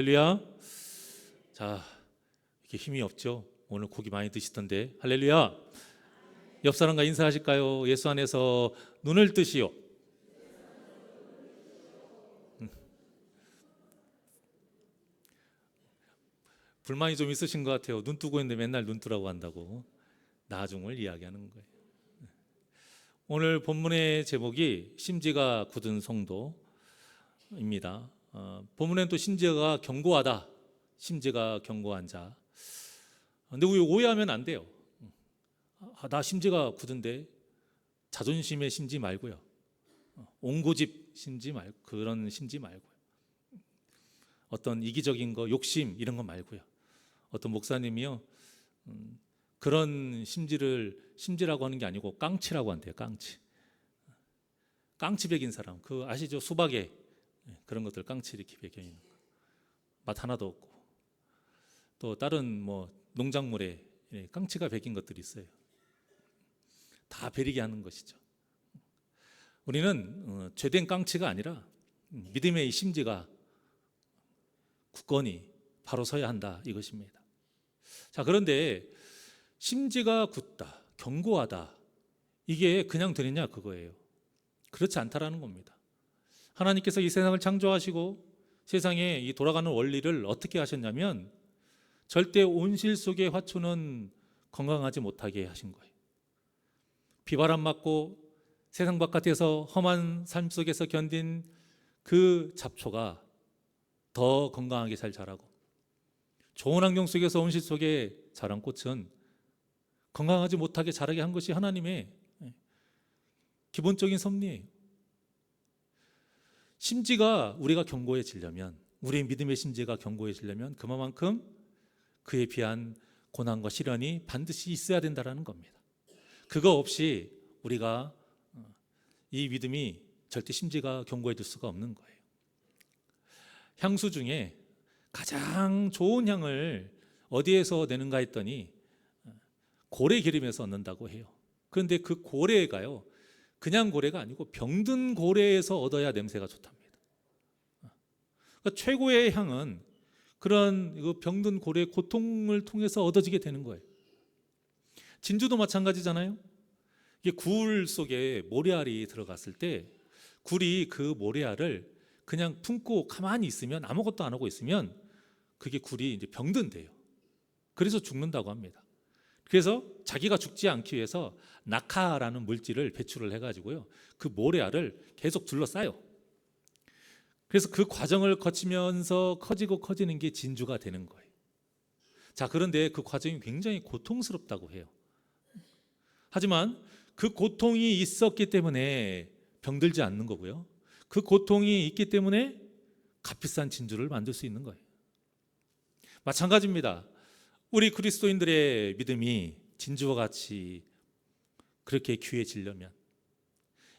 할렐루야. 자, 이렇게 힘이 없죠? 오늘 고기 많이 드시던데. 할렐루야. 옆 사람과 인사하실까요? 예수 안에서 눈을 뜨시오. 불만이 좀 있으신 것 같아요. 눈 뜨고 있는데 맨날 눈 뜨라고 한다고. 나중을 이야기하는 거예요. 오늘 본문의 제목이 심지가 굳은 성도입니다. 본문엔 또 심지가 견고하다. 심지가 견고한 자. 근데 우리 오해하면 안 돼요. 나 심지가 굳은데 자존심의 심지 말고요. 옹고집 심지 말고 그런 심지 말고요. 어떤 이기적인 거, 욕심 이런 거 말고요. 어떤 목사님이요. 그런 심지라고 하는 게 아니고 깡치라고 한대요. 깡치 베긴 사람. 그 아시죠? 수박에 그런 것들 깡치 이렇게 베겨 있는 거. 맛 하나도 없고. 또 다른 뭐 농작물에 깡치가 베긴 것들이 있어요. 다 베리게 하는 것이죠. 우리는 죄된 깡치가 아니라 믿음의 이 심지가 굳건히 바로 서야 한다 이것입니다. 자, 그런데 심지가 굳다, 견고하다 이게 그냥 되느냐 그거예요. 그렇지 않다라는 겁니다. 하나님께서 이 세상을 창조하시고 세상에 이 돌아가는 원리를 어떻게 하셨냐면 절대 온실 속의 화초는 건강하지 못하게 하신 거예요. 비바람 맞고 세상 바깥에서 험한 삶 속에서 견딘 그 잡초가 더 건강하게 잘 자라고 좋은 환경 속에서 온실 속에 자란 꽃은 건강하지 못하게 자라게 한 것이 하나님의 기본적인 섭리예요. 심지가 우리가 견고해지려면 우리의 믿음의 심지가 견고해지려면 그만큼 그에 비한 고난과 시련이 반드시 있어야 된다는 겁니다. 그거 없이 우리가 이 믿음이 절대 심지가 견고해질 수가 없는 거예요. 향수 중에 가장 좋은 향을 어디에서 내는가 했더니 고래 기름에서 얻는다고 해요. 그런데 그 고래가요 그냥 고래가 아니고 병든 고래에서 얻어야 냄새가 좋답니다. 그러니까 최고의 향은 그런 병든 고래의 고통을 통해서 얻어지게 되는 거예요. 진주도 마찬가지잖아요. 이게 굴 속에 모래알이 들어갔을 때 굴이 그 모래알을 그냥 품고 가만히 있으면 아무것도 안 하고 있으면 그게 굴이 이제 병든대요. 그래서 죽는다고 합니다. 그래서 자기가 죽지 않기 위해서 낙하라는 물질을 배출을 해가지고요 그 모래알을 계속 둘러싸요. 그래서 그 과정을 거치면서 커지는 게 진주가 되는 거예요. 자, 그런데 그 과정이 굉장히 고통스럽다고 해요. 하지만 그 고통이 있었기 때문에 병들지 않는 거고요. 그 고통이 있기 때문에 값비싼 진주를 만들 수 있는 거예요. 마찬가지입니다. 우리 그리스도인들의 믿음이 진주와 같이 그렇게 귀해지려면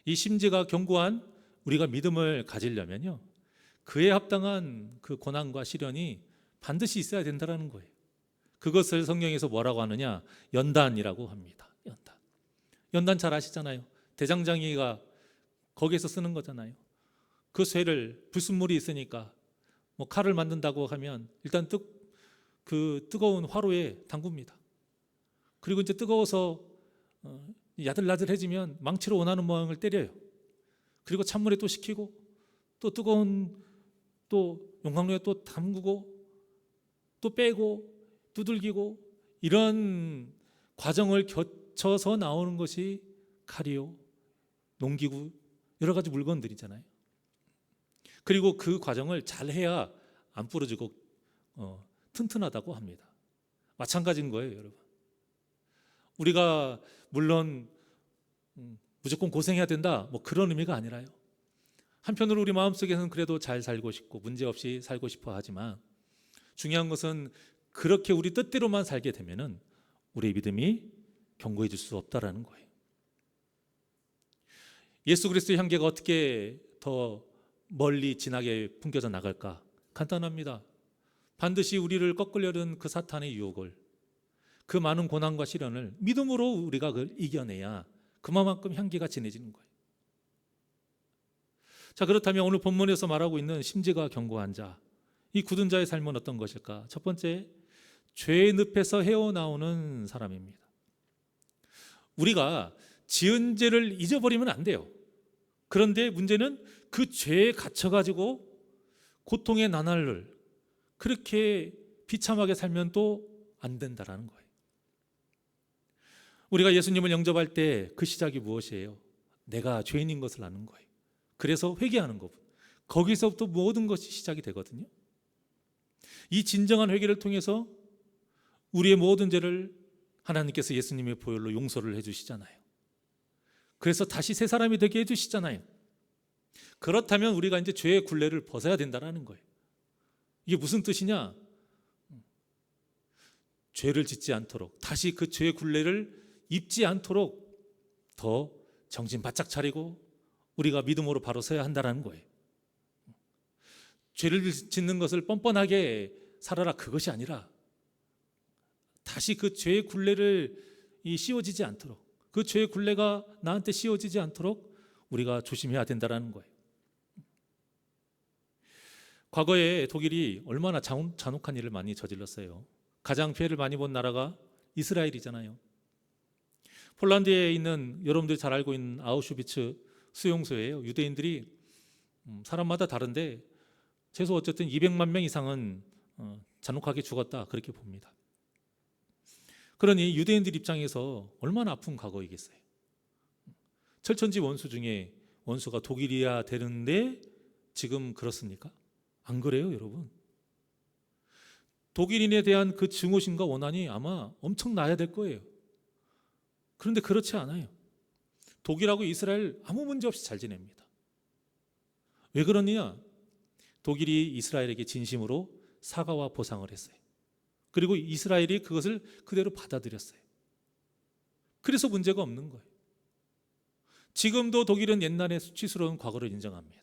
이 심지가 견고한 우리가 믿음을 가지려면요 그에 합당한 그 고난과 시련이 반드시 있어야 된다는 거예요. 그것을 성경에서 뭐라고 하느냐 연단이라고 합니다. 연단 잘 아시잖아요. 대장장이가 거기에서 쓰는 거잖아요. 그 쇠를 불순물이 있으니까 뭐 칼을 만든다고 하면 일단 그 뜨거운 화로에 담굽니다. 그리고 이제 뜨거워서 야들야들해지면 망치로 원하는 모양을 때려요. 그리고 찬물에 또 식히고 또 뜨거운 또 용광로에 또 담그고 또 빼고 두들기고 이런 과정을 거쳐서 나오는 것이 칼이요, 농기구 여러 가지 물건들이잖아요. 그리고 그 과정을 잘 해야 안 부러지고 튼튼하다고 합니다. 마찬가지인 거예요, 여러분. 우리가 물론 무조건 고생해야 된다 뭐 그런 의미가 아니라요. 한편으로 우리 마음속에서는 그래도 잘 살고 싶고 문제없이 살고 싶어 하지만 중요한 것은 그렇게 우리 뜻대로만 살게 되면은 우리의 믿음이 견고해질 수 없다라는 거예요. 예수 그리스도의 향기가 어떻게 더 멀리 진하게 풍겨져 나갈까? 간단합니다. 반드시 우리를 꺾으려는 그 사탄의 유혹을 그 많은 고난과 시련을 믿음으로 우리가 그걸 이겨내야 그만큼 향기가 진해지는 거예요. 자, 그렇다면 오늘 본문에서 말하고 있는 심지가 견고한 자 이 굳은 자의 삶은 어떤 것일까? 첫 번째, 죄의 늪에서 헤어나오는 사람입니다. 우리가 지은 죄를 잊어버리면 안 돼요. 그런데 문제는 그 죄에 갇혀가지고 고통의 나날을 그렇게 비참하게 살면 또 안 된다라는 거예요. 우리가 예수님을 영접할 때 그 시작이 무엇이에요? 내가 죄인인 것을 아는 거예요. 그래서 회개하는 것. 거기서부터 모든 것이 시작이 되거든요. 이 진정한 회개를 통해서 우리의 모든 죄를 하나님께서 예수님의 보혈로 용서를 해주시잖아요. 그래서 다시 새 사람이 되게 해주시잖아요. 그렇다면 우리가 이제 죄의 굴레를 벗어야 된다는 거예요. 이게 무슨 뜻이냐? 죄를 짓지 않도록, 다시 그 죄의 굴레를 입지 않도록 더 정신 바짝 차리고 우리가 믿음으로 바로 서야 한다는 거예요. 죄를 짓는 것을 뻔뻔하게 살아라, 그것이 아니라 다시 그 죄의 굴레를 씌워지지 않도록, 그 죄의 굴레가 나한테 씌워지지 않도록 우리가 조심해야 된다는 거예요. 과거에 독일이 얼마나 잔혹한 일을 많이 저질렀어요. 가장 피해를 많이 본 나라가 이스라엘이잖아요. 폴란드에 있는, 여러분들이 잘 알고 있는 아우슈비츠 수용소예요. 유대인들이 사람마다 다른데 최소 어쨌든 200만 명 이상은 잔혹하게 죽었다, 그렇게 봅니다. 그러니 유대인들 입장에서 얼마나 아픈 과거이겠어요. 철천지 원수 중에 원수가 독일이야 되는데 지금 그렇습니까? 안 그래요, 여러분. 독일인에 대한 그 증오심과 원한이 아마 엄청나야 될 거예요. 그런데 그렇지 않아요. 독일하고 이스라엘 아무 문제 없이 잘 지냅니다. 왜 그러느냐? 독일이 이스라엘에게 진심으로 사과와 보상을 했어요. 그리고 이스라엘이 그것을 그대로 받아들였어요. 그래서 문제가 없는 거예요. 지금도 독일은 옛날의 수치스러운 과거를 인정합니다.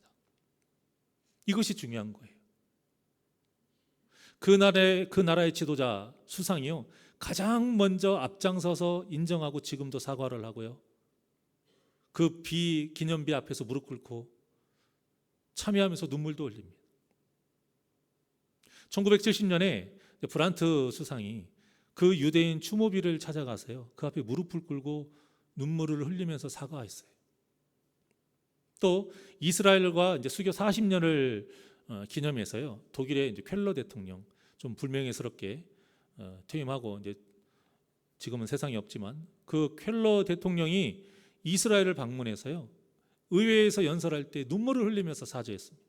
이것이 중요한 거예요. 그 나라의 지도자 수상이요, 가장 먼저 앞장서서 인정하고 지금도 사과를 하고요, 그 기념비 앞에서 무릎 꿇고 참여하면서 눈물도 흘립니다. 1970년에 브란트 수상이 그 유대인 추모비를 찾아가서요, 그 앞에 무릎을 꿇고 눈물을 흘리면서 사과했어요. 또 이스라엘과 이제 수교 40년을 기념해서요, 독일의 이제 쾰러 대통령, 좀 불명예스럽게 퇴임하고 이제 지금은 세상에 없지만, 그 쾰러 대통령이 이스라엘을 방문해서요, 의회에서 연설할 때 눈물을 흘리면서 사죄했습니다.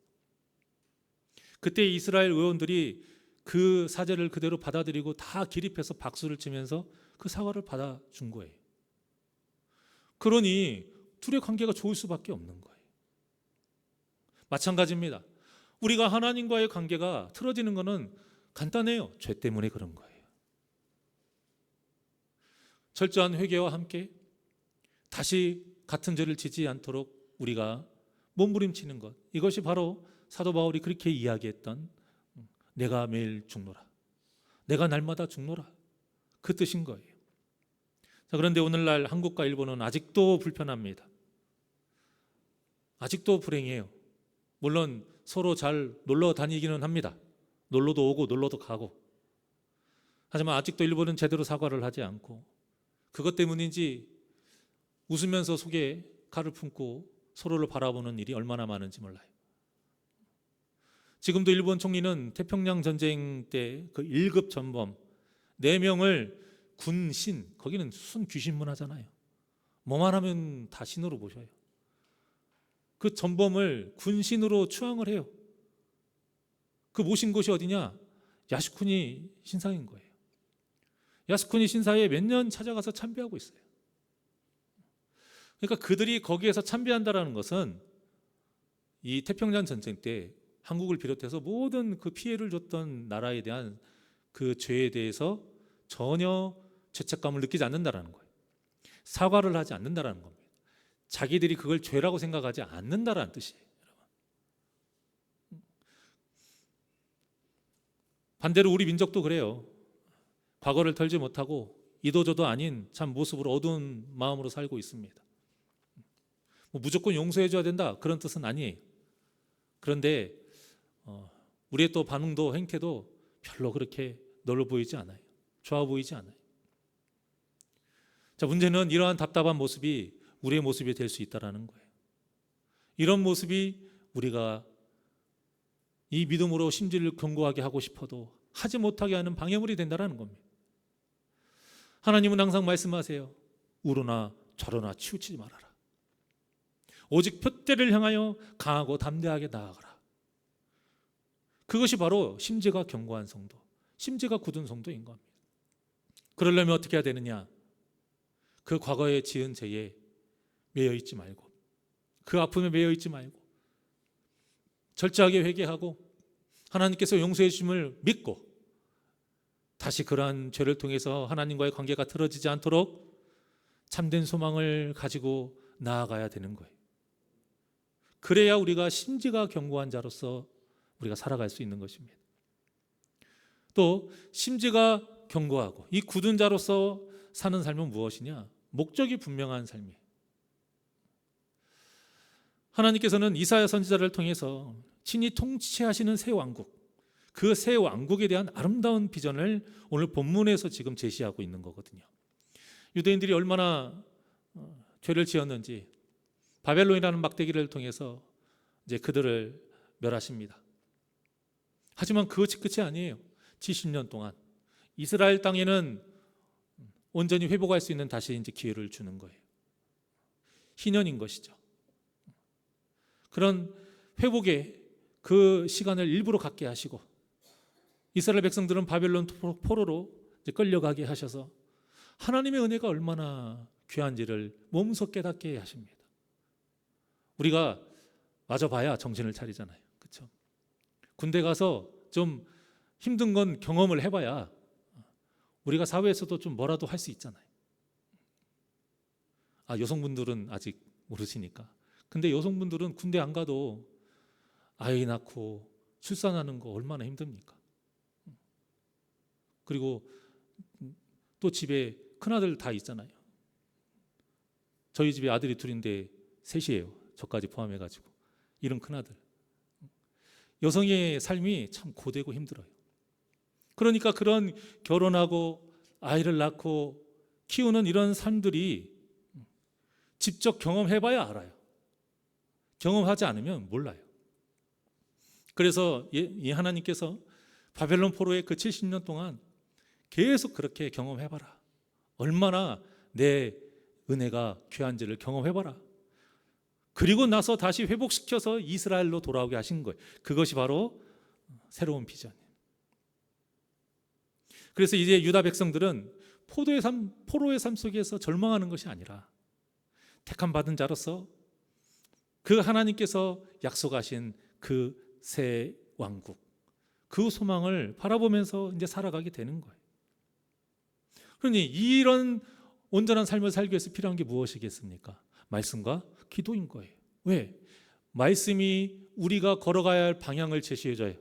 그때 이스라엘 의원들이 그 사죄를 그대로 받아들이고 다 기립해서 박수를 치면서 그 사과를 받아준 거예요. 그러니 둘의 관계가 좋을 수밖에 없는 거예요. 마찬가지입니다. 우리가 하나님과의 관계가 틀어지는 것은 간단해요. 죄 때문에 그런 거예요. 철저한 회개와 함께 다시 같은 죄를 짓지 않도록 우리가 몸부림치는 것, 이것이 바로 사도 바울이 그렇게 이야기했던 내가 매일 죽노라, 내가 날마다 죽노라, 그 뜻인 거예요. 자, 그런데 오늘날 한국과 일본은 아직도 불편합니다. 아직도 불행해요. 물론 서로 잘 놀러 다니기는 합니다. 놀러도 오고 놀러도 가고. 하지만 아직도 일본은 제대로 사과를 하지 않고, 그것 때문인지 웃으면서 속에 칼을 품고 서로를 바라보는 일이 얼마나 많은지 몰라요. 지금도 일본 총리는 태평양 전쟁 때 그 1급 전범 4명을 군신, 거기는 순 귀신 문화잖아요. 뭐만 하면 다 신으로 보셔요. 그 전범을 군신으로 추앙을 해요. 그 모신 곳이 어디냐? 야스쿠니 신사인 거예요. 야스쿠니 신사에 몇 년 찾아가서 참배하고 있어요. 그러니까 그들이 거기에서 참배한다는 것은 이 태평양 전쟁 때 한국을 비롯해서 모든 그 피해를 줬던 나라에 대한 그 죄에 대해서 전혀 죄책감을 느끼지 않는다는 거예요. 사과를 하지 않는다는 겁니다. 자기들이 그걸 죄라고 생각하지 않는다는 뜻이에요. 반대로 우리 민족도 그래요. 과거를 털지 못하고 이도저도 아닌 참 모습으로 어두운 마음으로 살고 있습니다. 무조건 용서해 줘야 된다, 그런 뜻은 아니에요. 그런데 우리의 또 반응도 행태도 별로 그렇게 넓어 보이지 않아요. 좋아 보이지 않아요. 자, 문제는 이러한 답답한 모습이 우리의 모습이 될 수 있다는 거예요. 이런 모습이 우리가 이 믿음으로 심지를 견고하게 하고 싶어도 하지 못하게 하는 방해물이 된다는 겁니다. 하나님은 항상 말씀하세요. 우러나 저러나 치우치지 말아라. 오직 표대를 향하여 강하고 담대하게 나아가라. 그것이 바로 심지가 견고한 성도, 심지가 굳은 성도인 겁니다. 그러려면 어떻게 해야 되느냐? 그 과거에 지은 죄에 매여 있지 말고, 그 아픔에 매여 있지 말고 철저하게 회개하고 하나님께서 용서해 주심을 믿고 다시 그러한 죄를 통해서 하나님과의 관계가 틀어지지 않도록 참된 소망을 가지고 나아가야 되는 거예요. 그래야 우리가 심지가 견고한 자로서 우리가 살아갈 수 있는 것입니다. 또 심지가 견고하고 이 굳은 자로서 사는 삶은 무엇이냐? 목적이 분명한 삶이에요. 하나님께서는 이사야 선지자를 통해서 친히 통치하시는 새 왕국, 그 새 왕국에 대한 아름다운 비전을 오늘 본문에서 지금 제시하고 있는 거거든요. 유대인들이 얼마나 죄를 지었는지 바벨론이라는 막대기를 통해서 이제 그들을 멸하십니다. 하지만 그것이 끝이 아니에요. 70년 동안 이스라엘 땅에는 온전히 회복할 수 있는 다시 이제 기회를 주는 거예요. 희년인 것이죠. 그런 회복의 그 시간을 일부러 갖게 하시고 이스라엘 백성들은 바벨론 포로로 이제 끌려가게 하셔서 하나님의 은혜가 얼마나 귀한지를 몸소 깨닫게 하십니다. 우리가 마저 봐야 정신을 차리잖아요. 그렇죠? 군대 가서 좀 힘든 건 경험을 해봐야 우리가 사회에서도 좀 뭐라도 할 수 있잖아요. 여성분들은 아직 모르시니까. 근데 여성분들은 군대 안 가도 아이 낳고 출산하는 거 얼마나 힘듭니까? 그리고 또 집에 큰아들 다 있잖아요. 저희 집에 아들이 둘인데 셋이에요. 저까지 포함해가지고. 이런 큰아들. 여성의 삶이 참 고되고 힘들어요. 그러니까 그런 결혼하고 아이를 낳고 키우는 이런 삶들이 직접 경험해봐야 알아요. 경험하지 않으면 몰라요. 그래서 이 하나님께서 바벨론 포로의 그 70년 동안 계속 그렇게 경험해봐라. 얼마나 내 은혜가 귀한지를 경험해봐라. 그리고 나서 다시 회복시켜서 이스라엘로 돌아오게 하신 거예요. 그것이 바로 새로운 비전이에요. 그래서 이제 유다 백성들은 포로의 삶 속에서 절망하는 것이 아니라 택함 받은 자로서 그 하나님께서 약속하신 그 새 왕국, 그 소망을 바라보면서 이제 살아가게 되는 거예요. 그러니 이런 온전한 삶을 살기 위해서 필요한 게 무엇이겠습니까? 말씀과 기도인 거예요. 왜? 말씀이 우리가 걸어가야 할 방향을 제시해줘요.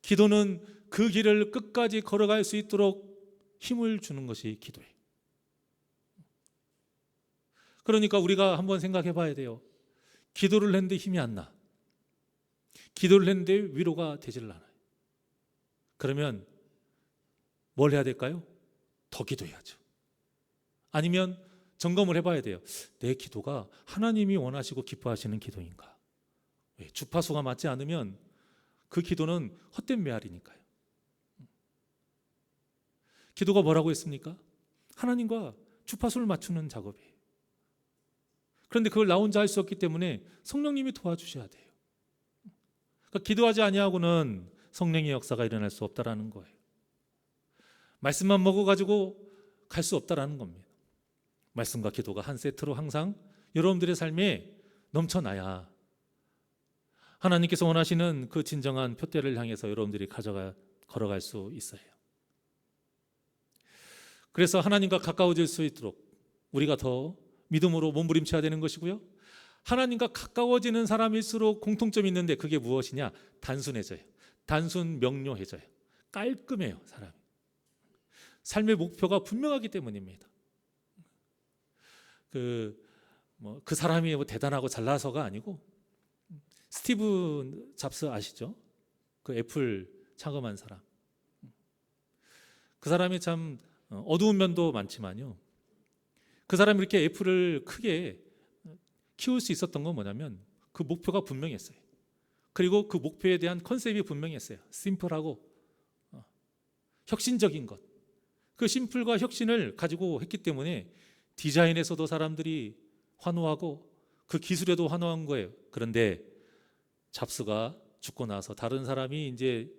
기도는 그 길을 끝까지 걸어갈 수 있도록 힘을 주는 것이 기도예요. 그러니까 우리가 한번 생각해 봐야 돼요. 기도를 했는데 힘이 안 나. 기도를 했는데 위로가 되질 않아요. 그러면 뭘 해야 될까요? 더 기도해야죠. 아니면 점검을 해봐야 돼요. 내 기도가 하나님이 원하시고 기뻐하시는 기도인가? 주파수가 맞지 않으면 그 기도는 헛된 메아리니까요. 기도가 뭐라고 했습니까? 하나님과 주파수를 맞추는 작업이에요. 그런데 그걸 나 혼자 할 수 없기 때문에 성령님이 도와주셔야 돼요. 그러니까 기도하지 아니하고는 성령의 역사가 일어날 수 없다라는 거예요. 말씀만 먹어가지고 갈 수 없다라는 겁니다. 말씀과 기도가 한 세트로 항상 여러분들의 삶에 넘쳐나야 하나님께서 원하시는 그 진정한 표대를 향해서 여러분들이 걸어갈 수 있어요. 그래서 하나님과 가까워질 수 있도록 우리가 더 믿음으로 몸부림쳐야 되는 것이고요. 하나님과 가까워지는 사람일수록 공통점이 있는데 그게 무엇이냐? 단순해져요. 단순 명료해져요. 깔끔해요, 사람이. 삶의 목표가 분명하기 때문입니다. 그 사람이 대단하고 잘나서가 아니고 스티브 잡스 아시죠? 그 애플 창업한 사람. 그 사람이 참 어두운 면도 많지만요. 그 사람이 이렇게 애플을 크게 키울 수 있었던 건 뭐냐면 그 목표가 분명했어요. 그리고 그 목표에 대한 컨셉이 분명했어요. 심플하고 혁신적인 것. 그 심플과 혁신을 가지고 했기 때문에 디자인에서도 사람들이 환호하고 그 기술에도 환호한 거예요. 그런데 잡스가 죽고 나서 다른 사람이 이제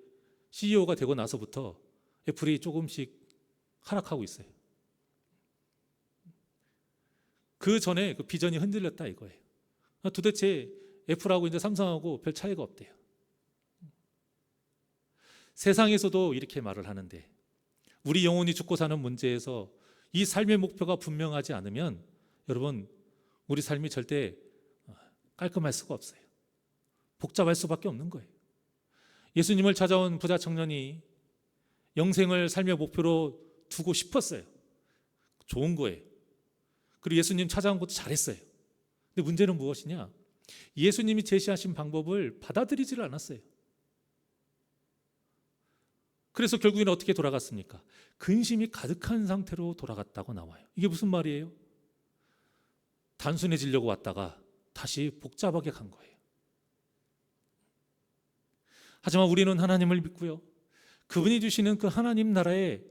CEO가 되고 나서부터 애플이 조금씩 하락하고 있어요. 그 전에 그 비전이 흔들렸다 이거예요. 도대체 애플하고 이제 삼성하고 별 차이가 없대요. 세상에서도 이렇게 말을 하는데 우리 영혼이 죽고 사는 문제에서 이 삶의 목표가 분명하지 않으면 여러분 우리 삶이 절대 깔끔할 수가 없어요. 복잡할 수밖에 없는 거예요. 예수님을 찾아온 부자 청년이 영생을 삶의 목표로 두고 싶었어요. 좋은 거예요. 그리고 예수님 찾아온 것도 잘했어요. 근데 문제는 무엇이냐? 예수님이 제시하신 방법을 받아들이지를 않았어요. 그래서 결국에는 어떻게 돌아갔습니까? 근심이 가득한 상태로 돌아갔다고 나와요. 이게 무슨 말이에요? 단순해지려고 왔다가 다시 복잡하게 간 거예요. 하지만 우리는 하나님을 믿고요. 그분이 주시는 그 하나님 나라의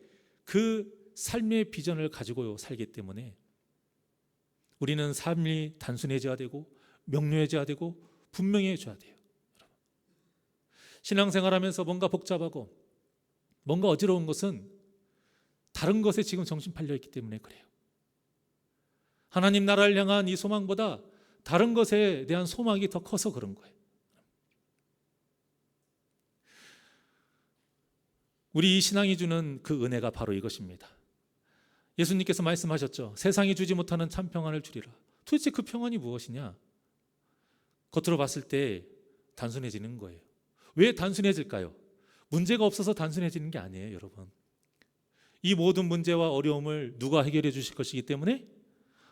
그 삶의 비전을 가지고 살기 때문에 우리는 삶이 단순해져야 되고 명료해져야 되고 분명해져야 돼요. 신앙생활하면서 뭔가 복잡하고 뭔가 어지러운 것은 다른 것에 지금 정신 팔려 있기 때문에 그래요. 하나님 나라를 향한 이 소망보다 다른 것에 대한 소망이 더 커서 그런 거예요. 우리 이 신앙이 주는 그 은혜가 바로 이것입니다. 예수님께서 말씀하셨죠. 세상이 주지 못하는 참 평안을 주리라. 도대체 그 평안이 무엇이냐? 겉으로 봤을 때 단순해지는 거예요. 왜 단순해질까요? 문제가 없어서 단순해지는 게 아니에요, 여러분. 이 모든 문제와 어려움을 누가 해결해 주실 것이기 때문에?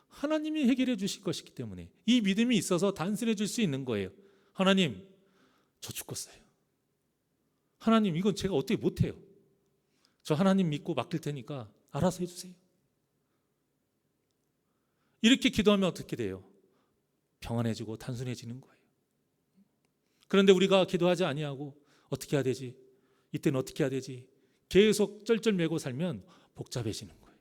하나님이 해결해 주실 것이기 때문에 이 믿음이 있어서 단순해질 수 있는 거예요. 하나님, 저 죽겠어요. 하나님, 이건 제가 어떻게 못해요. 저 하나님 믿고 맡길 테니까 알아서 해주세요. 이렇게 기도하면 어떻게 돼요? 평안해지고 단순해지는 거예요. 그런데 우리가 기도하지 아니하고 어떻게 해야 되지? 이때는 어떻게 해야 되지? 계속 쩔쩔매고 살면 복잡해지는 거예요.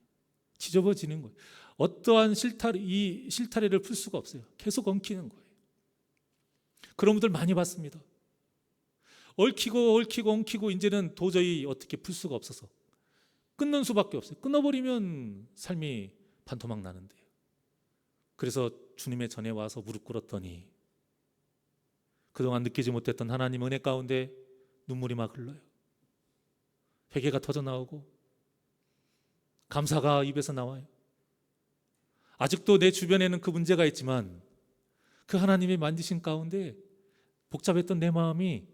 지저분해지는 거예요. 어떠한 이 실타래를 풀 수가 없어요. 계속 엉키는 거예요. 그런 분들 많이 봤습니다. 얽히고 이제는 도저히 어떻게 풀 수가 없어서 끊는 수밖에 없어요. 끊어버리면 삶이 반토막 나는데요. 그래서 주님의 전에 와서 무릎 꿇었더니 그동안 느끼지 못했던 하나님 은혜 가운데 눈물이 막 흘러요. 회개가 터져 나오고 감사가 입에서 나와요. 아직도 내 주변에는 그 문제가 있지만 그 하나님의 만지신 가운데 복잡했던 내 마음이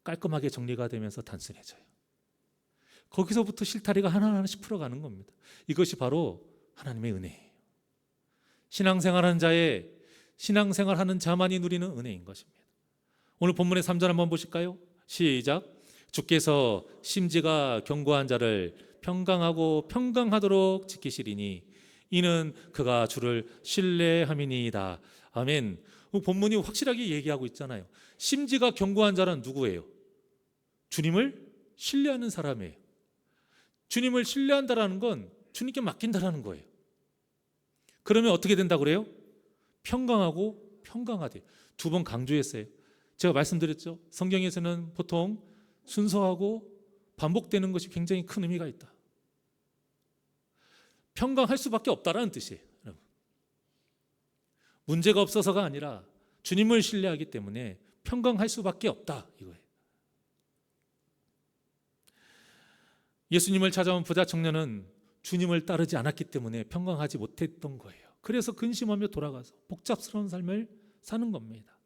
깔끔하게 정리가 되면서 단순해져요. 거기서부터 실타리가 하나하나씩 풀어가는 겁니다. 이것이 바로 하나님의 은혜예요. 신앙생활하는 자만이 누리는 은혜인 것입니다. 오늘 본문의 3절 한번 보실까요? 시작. 주께서 심지가 견고한 자를 평강하고 평강하도록 지키시리니 이는 그가 주를 신뢰함이니이다. 아멘. 본문이 확실하게 얘기하고 있잖아요. 심지가 견고한 자란 누구예요? 주님을 신뢰하는 사람이에요. 주님을 신뢰한다라는 건 주님께 맡긴다라는 거예요. 그러면 어떻게 된다고 그래요? 평강하고 평강하대. 2번 강조했어요. 제가 말씀드렸죠. 성경에서는 보통 순서하고 반복되는 것이 굉장히 큰 의미가 있다. 평강할 수밖에 없다라는 뜻이에요. 여러분. 문제가 없어서가 아니라 주님을 신뢰하기 때문에 평강할 수밖에 없다 이거예요. 예수님을 찾아온 부자 청년은 주님을 따르지 않았기 때문에 평강하지 못했던 거예요. 그래서 근심하며 돌아가서 복잡스러운 삶을 사는 겁니다.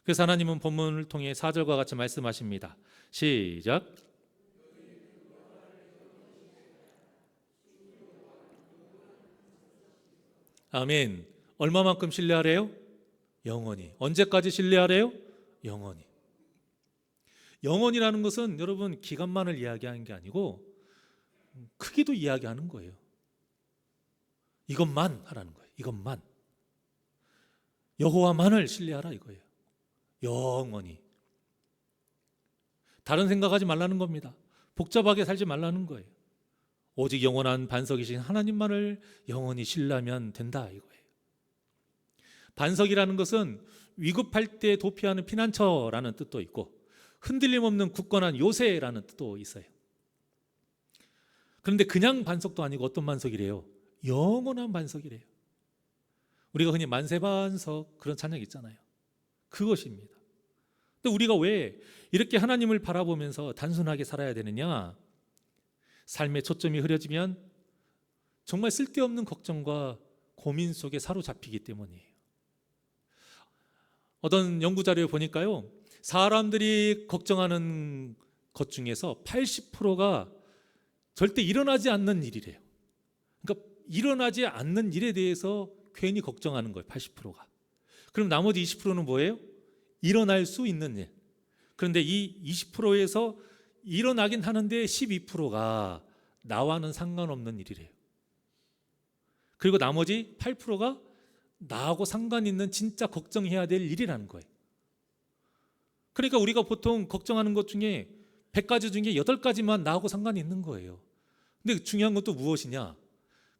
그래서 하나님은 본문을 통해 4절과 같이 말씀하십니다. 시작. 아멘. 얼마만큼 신뢰하래요? 영원히. 언제까지 신뢰하래요? 영원히. 영원이라는 것은 여러분 기간만을 이야기하는 게 아니고 크기도 이야기하는 거예요. 이것만 하라는 거예요. 이것만. 여호와만을 신뢰하라 이거예요. 영원히. 다른 생각하지 말라는 겁니다. 복잡하게 살지 말라는 거예요. 오직 영원한 반석이신 하나님만을 영원히 신뢰하면 된다 이거예요. 반석이라는 것은 위급할 때 도피하는 피난처라는 뜻도 있고 흔들림 없는 굳건한 요새라는 뜻도 있어요. 그런데 그냥 반석도 아니고 어떤 반석이래요? 영원한 반석이래요. 우리가 흔히 만세반석 그런 찬양 있잖아요. 그것입니다. 근데 우리가 왜 이렇게 하나님을 바라보면서 단순하게 살아야 되느냐? 삶의 초점이 흐려지면 정말 쓸데없는 걱정과 고민 속에 사로잡히기 때문이에요. 어떤 연구 자료에 보니까요, 사람들이 걱정하는 것 중에서 80%가 절대 일어나지 않는 일이래요. 그러니까 일어나지 않는 일에 대해서 괜히 걱정하는 거예요, 80%가. 그럼 나머지 20%는 뭐예요? 일어날 수 있는 일. 그런데 이 20%에서 일어나긴 하는데 12%가 나와는 상관없는 일이래요. 그리고 나머지 8%가 나하고 상관 있는 진짜 걱정해야 될 일이라는 거예요. 그러니까 우리가 보통 걱정하는 것 중에 100가지 중에 8가지만 나하고 상관이 있는 거예요. 근데 중요한 건 또 무엇이냐?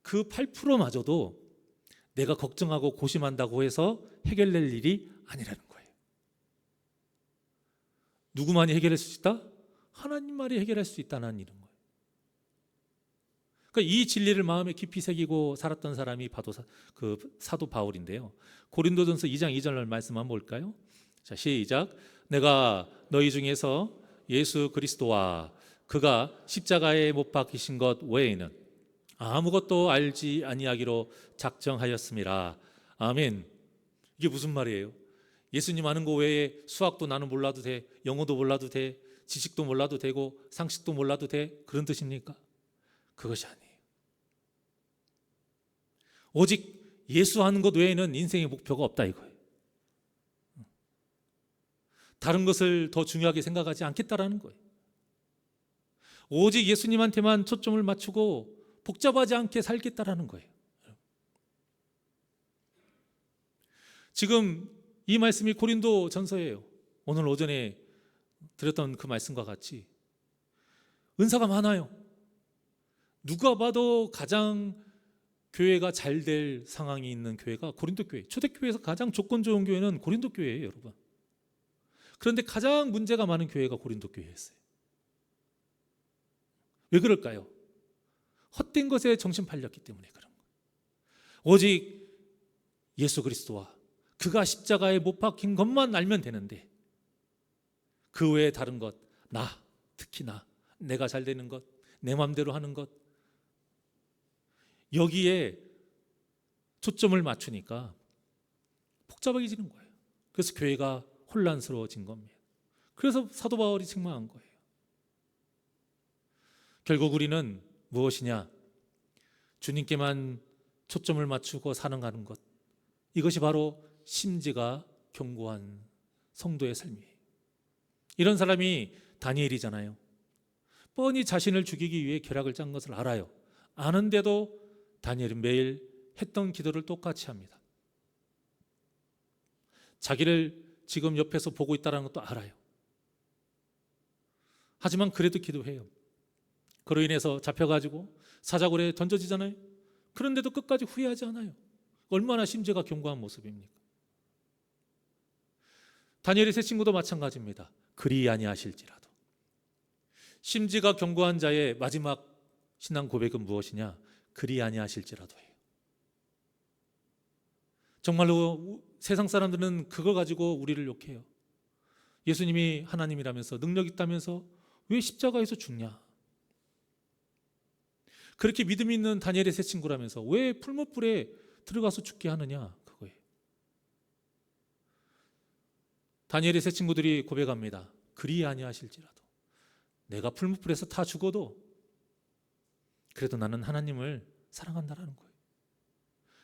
그 8%마저도 내가 걱정하고 고심한다고 해서 해결될 일이 아니라는 거예요. 누구만이 해결할 수 있다? 하나님만이 해결할 수 있다는 이런 거예요. 그러니까 이 진리를 마음에 깊이 새기고 살았던 사람이 그 사도 바울인데요. 고린도전서 2장 2절 말씀 한번 볼까요? 자, 시작. 내가 너희 중에서 예수 그리스도와 그가 십자가에 못 박히신 것 외에는 아무것도 알지 아니하기로 작정하였음이라. 아멘. 이게 무슨 말이에요? 예수님 아는 거 외에 수학도 나는 몰라도 돼, 영어도 몰라도 돼, 지식도 몰라도 되고 상식도 몰라도 돼, 그런 뜻입니까? 그것이 아니에요. 오직 예수 아는 것 외에는 인생의 목표가 없다 이거예요. 다른 것을 더 중요하게 생각하지 않겠다라는 거예요. 오직 예수님한테만 초점을 맞추고 복잡하지 않게 살겠다라는 거예요. 지금 이 말씀이 고린도 전서예요. 오늘 오전에 드렸던 그 말씀과 같이 은사가 많아요. 누가 봐도 가장 교회가 잘 될 상황이 있는 교회가 고린도 교회. 초대교회에서 가장 조건 좋은 교회는 고린도 교회예요, 여러분. 그런데 가장 문제가 많은 교회가 고린도 교회였어요. 왜 그럴까요? 헛된 것에 정신 팔렸기 때문에 그런 거예요. 오직 예수 그리스도와 그가 십자가에 못 박힌 것만 알면 되는데 그 외에 다른 것, 특히 내가 잘 되는 것, 내 마음대로 하는 것, 여기에 초점을 맞추니까 복잡해지는 거예요. 그래서 교회가 혼란스러워진 겁니다. 그래서 사도 바울이 책망한 거예요. 결국 우리는 무엇이냐? 주님께만 초점을 맞추고 살아가는 것, 이것이 바로 심지가 견고한 성도의 삶이에요. 이런 사람이 다니엘이잖아요. 뻔히 자신을 죽이기 위해 결약을 짠 것을 알아요. 아는데도 다니엘은 매일 했던 기도를 똑같이 합니다. 자기를 지금 옆에서 보고 있다는 것도 알아요. 하지만 그래도 기도해요. 그로 인해서 잡혀가지고 사자굴에 던져지잖아요. 그런데도 끝까지 후회하지 않아요. 얼마나 심지가 견고한 모습입니까? 다니엘의 세 친구도 마찬가지입니다. 그리 아니하실지라도. 심지가 견고한 자의 마지막 신앙 고백은 무엇이냐? 그리 아니하실지라도 해요. 정말로 세상 사람들은 그걸 가지고 우리를 욕해요. 예수님이 하나님이라면서 능력 있다면서 왜 십자가에서 죽냐? 그렇게 믿음 있는 다니엘의 세 친구라면서 왜 풀무불에 들어가서 죽게 하느냐? 그거예요. 다니엘의 세 친구들이 고백합니다. 그리 아니하실지라도 내가 풀무불에서 다 죽어도 그래도 나는 하나님을 사랑한다라는 거예요.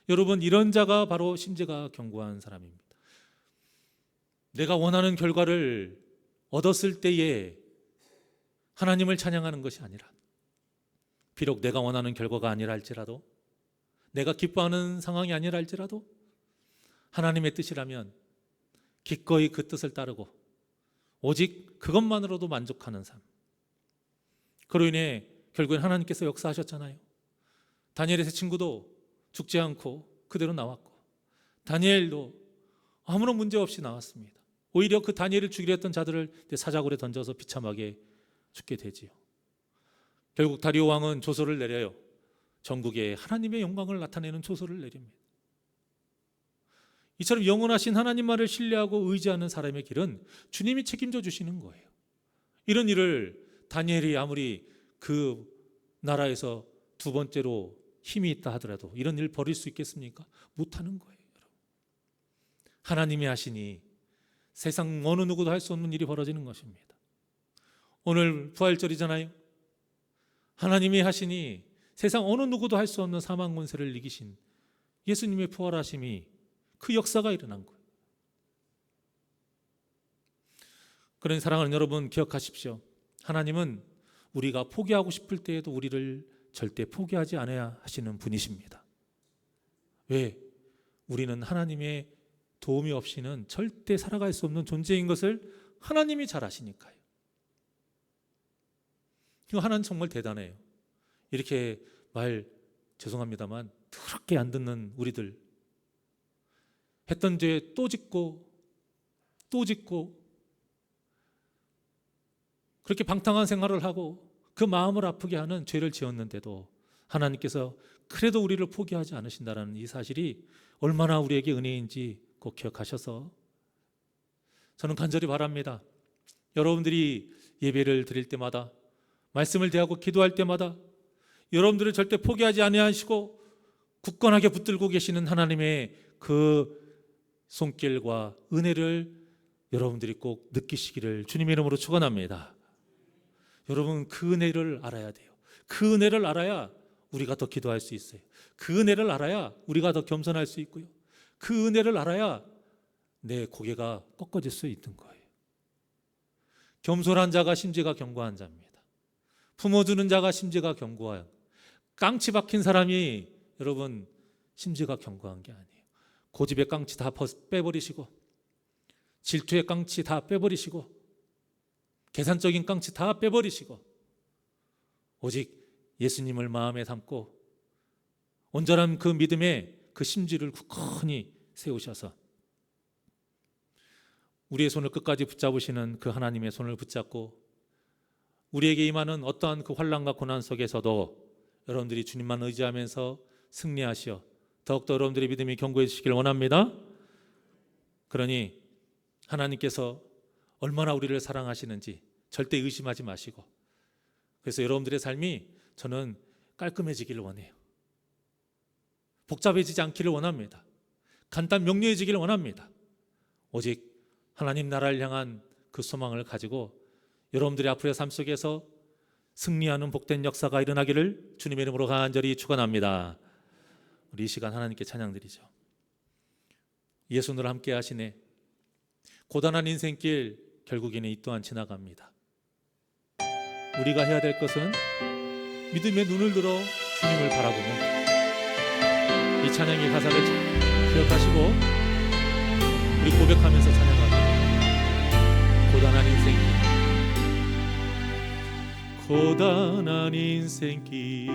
여러분, 이런 자가 바로 심지가 견고한 사람입니다. 내가 원하는 결과를 얻었을 때에 하나님을 찬양하는 것이 아니라, 비록 내가 원하는 결과가 아니라 할지라도, 내가 기뻐하는 상황이 아니라 할지라도 하나님의 뜻이라면 기꺼이 그 뜻을 따르고 오직 그것만으로도 만족하는 삶. 그로 인해 결국엔 하나님께서 역사하셨잖아요. 다니엘의 세 친구도 죽지 않고 그대로 나왔고, 다니엘도 아무런 문제 없이 나왔습니다. 오히려 그 다니엘을 죽이려 했던 자들을 사자굴에 던져서 비참하게 죽게 되지요. 결국 다리오 왕은 조서를 내려요. 전국에 하나님의 영광을 나타내는 조서를 내립니다. 이처럼 영원하신 하나님만을 신뢰하고 의지하는 사람의 길은 주님이 책임져 주시는 거예요. 이런 일을 다니엘이 아무리 그 나라에서 두 번째로 힘이 있다 하더라도 이런 일을 벌일 수 있겠습니까? 못하는 거예요. 하나님이 하시니 세상 어느 누구도 할 수 없는 일이 벌어지는 것입니다. 오늘 부활절이잖아요. 하나님이 하시니 세상 어느 누구도 할 수 없는 사망 권세를 이기신 예수님의 부활하심이, 그 역사가 일어난 거예요. 그러니 사랑하는 여러분, 기억하십시오. 하나님은 우리가 포기하고 싶을 때에도 우리를 절대 포기하지 않아야 하시는 분이십니다. 왜? 우리는 하나님의 도움이 없이는 절대 살아갈 수 없는 존재인 것을 하나님이 잘 아시니까요. 하나님 정말 대단해요. 이렇게 말 죄송합니다만 더럽게 안 듣는 우리들, 했던 죄 또 짓고 또 짓고 그렇게 방탕한 생활을 하고 그 마음을 아프게 하는 죄를 지었는데도 하나님께서 그래도 우리를 포기하지 않으신다는 이 사실이 얼마나 우리에게 은혜인지 꼭 기억하셔서, 저는 간절히 바랍니다. 여러분들이 예배를 드릴 때마다, 말씀을 대하고 기도할 때마다 여러분들을 절대 포기하지 아니하시고 굳건하게 붙들고 계시는 하나님의 그 손길과 은혜를 여러분들이 꼭 느끼시기를 주님의 이름으로 축원합니다. 여러분, 그 은혜를 알아야 돼요. 그 은혜를 알아야 우리가 더 기도할 수 있어요. 그 은혜를 알아야 우리가 더 겸손할 수 있고요. 그 은혜를 알아야 내 고개가 꺾어질 수 있는 거예요. 겸손한 자가 심지가 견고한 자입니다. 품어주는 자가 심지가 견고해요. 깡치 박힌 사람이 여러분 심지가 견고한 게 아니에요. 고집의 깡치 다 빼버리시고, 질투의 깡치 다 빼버리시고, 계산적인 깡치 다 빼버리시고, 오직 예수님을 마음에 담고 온전한 그 믿음의 그 심지를 굳건히 세우셔서 우리의 손을 끝까지 붙잡으시는 그 하나님의 손을 붙잡고, 우리에게 임하는 어떠한 그 환난과 고난 속에서도 여러분들이 주님만 의지하면서 승리하시어 더욱더 여러분들의 믿음이 견고해지시길 원합니다. 그러니 하나님께서 얼마나 우리를 사랑하시는지 절대 의심하지 마시고, 그래서 여러분들의 삶이 저는 깔끔해지기를 원해요. 복잡해지지 않기를 원합니다. 간단 명료해지기를 원합니다. 오직 하나님 나라를 향한 그 소망을 가지고 여러분들의 앞으로의 삶 속에서 승리하는 복된 역사가 일어나기를 주님의 이름으로 간절히 축원합니다. 우리 이 시간 하나님께 찬양드리죠. 예수님을 함께 하시네. 고단한 인생길 결국에는 이 또한 지나갑니다. 우리가 해야 될 것은 믿음의 눈을 들어 주님을 바라보며 이 찬양의 가사를 잘 기억하시고 우리 고백하면서 찬양합니다. 고단한 인생길, 고단한 인생길,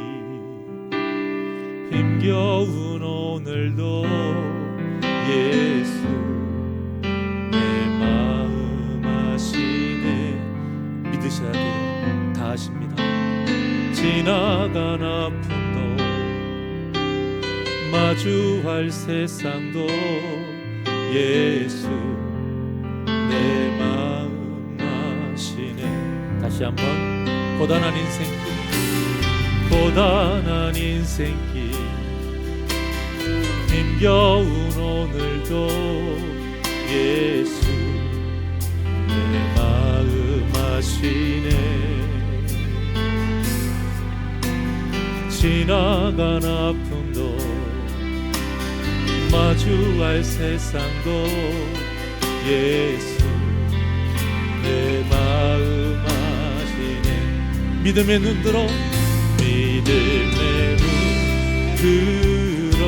힘겨운 오늘도 예수 내 마음 아시네. 믿으셔야 돼요. 다 아십니다. 지나간 아픔도 마주할 세상도 예수 내 마음 아시네. 다시 한번. 고단한 인생길, 고단한 인생길, 힘겨운 오늘도 예수 내 마음 아시네. 지나간 아픔도 마주할 세상도 예수 내 마음 아시네. 믿음의 눈 들어, 믿음의 눈 들어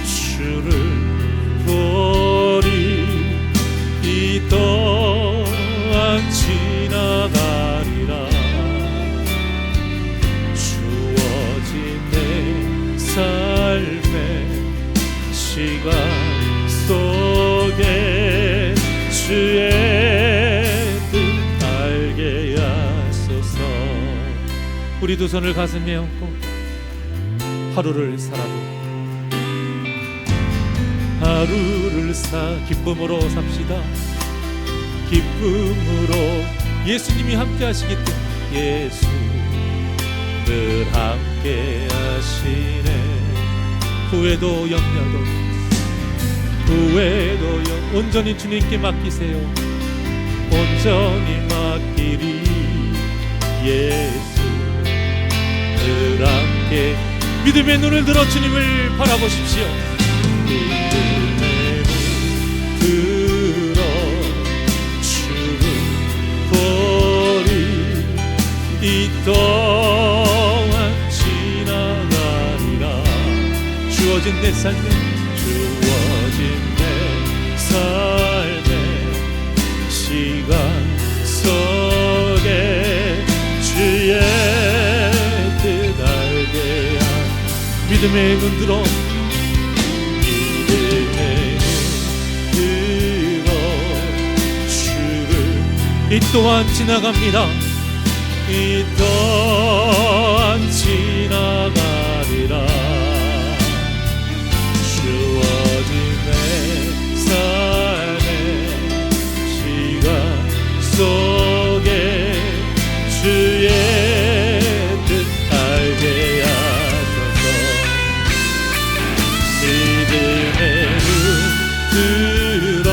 주를 보리. 이 또한 지나가리라. 주어진 내 삶의 시간 속에 주의 뜻 알게 하소서. 우리 두 손을 가슴에 얹고 하루를 살아도 기쁨으로 삽시다. 기쁨으로 예수님이 함께 하시기 때문에. 예수 늘 함께 하시네. 후회도 염려도 온전히 주님께 맡기세요. 온전히 맡기리. 예수 늘 함께. 믿음의 눈을 들어 주님을 바라보십시오. 믿음의 눈 들어 주를 보리. 이 또한 지나가리라. 주어진 내 삶에, 주어진 내 삶의 시간 속에 주의 뜻 알게 하. 믿음의 눈 들어, 믿음의 눈 들어 주를. 이 또한 지나갑니다. 이 또한 지나가리라. 주어진 내 삶의 시간 속에 주의 뜻 알게 하소서. 믿음의 눈 들어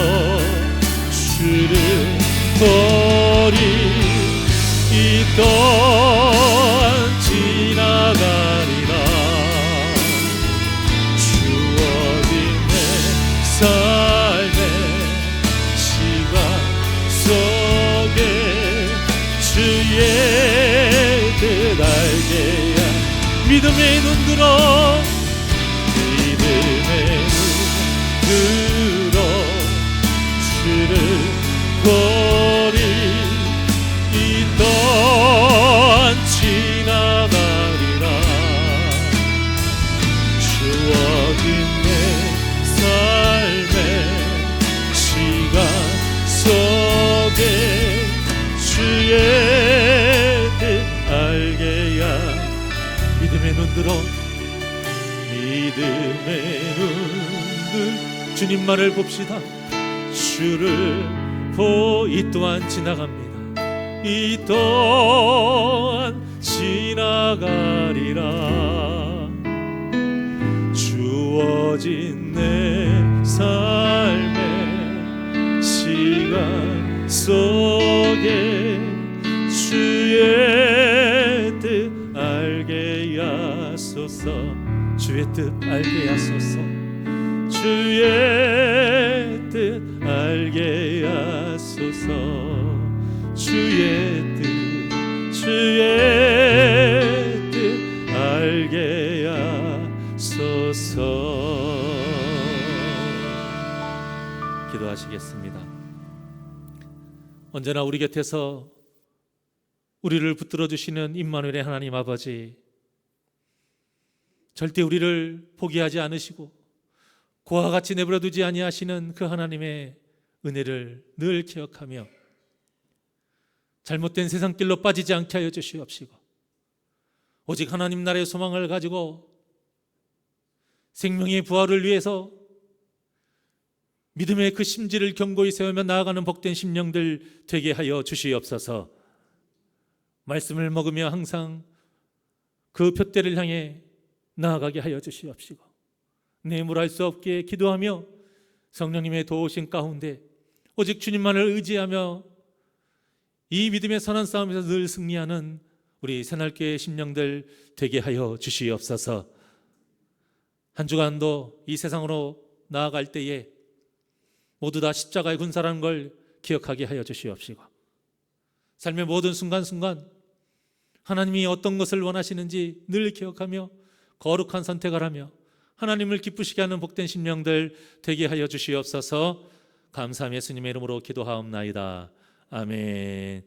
주를 보리. 이 또한 지나가리라. 주어진 내 삶의 시간 속에 주의 뜻 알게 하. 믿음의 눈 들어, 믿음의 눈 들어 주를 보리. 이 또한 지나가리라. 주어진 내 삶의 시간 속에 주의 뜻 알게 하. 믿음의 눈 들어, 믿음의 눈 주님만을 봅시다. 주를 이 또한 지나갑니다. 이 또한 지나가리라. 주어진 내 삶의 시간 속에 주의 뜻 알게 하소서. 주의 뜻 알게 하소서. 주의 뜻 알게 하소서. 주의 뜻 알게 하소서. 기도하시겠습니다. 언제나 우리 곁에서 우리를 붙들어 주시는 임마누엘의 하나님 아버지, 절대 우리를 포기하지 않으시고 고와 같이 내버려 두지 아니하시는 그 하나님의 은혜를 늘 기억하며 잘못된 세상길로 빠지지 않게 하여 주시옵시고, 오직 하나님 나라의 소망을 가지고 생명의 부활을 위해서 믿음의 그 심지를 견고히 세우며 나아가는 복된 심령들 되게 하여 주시옵소서. 말씀을 먹으며 항상 그 푯대를 향해 나아가게 하여 주시옵시고, 내물할 수 없게 기도하며 성령님의 도우심 가운데 오직 주님만을 의지하며 이 믿음의 선한 싸움에서 늘 승리하는 우리 새날교회 심령들 되게 하여 주시옵소서. 한 주간도 이 세상으로 나아갈 때에 모두 다 십자가의 군사라는 걸 기억하게 하여 주시옵시고, 삶의 모든 순간순간 하나님이 어떤 것을 원하시는지 늘 기억하며 거룩한 선택을 하며 하나님을 기쁘시게 하는 복된 심령들 되게 하여 주시옵소서. 감사하며 예수님의 이름으로 기도하옵나이다. 아멘.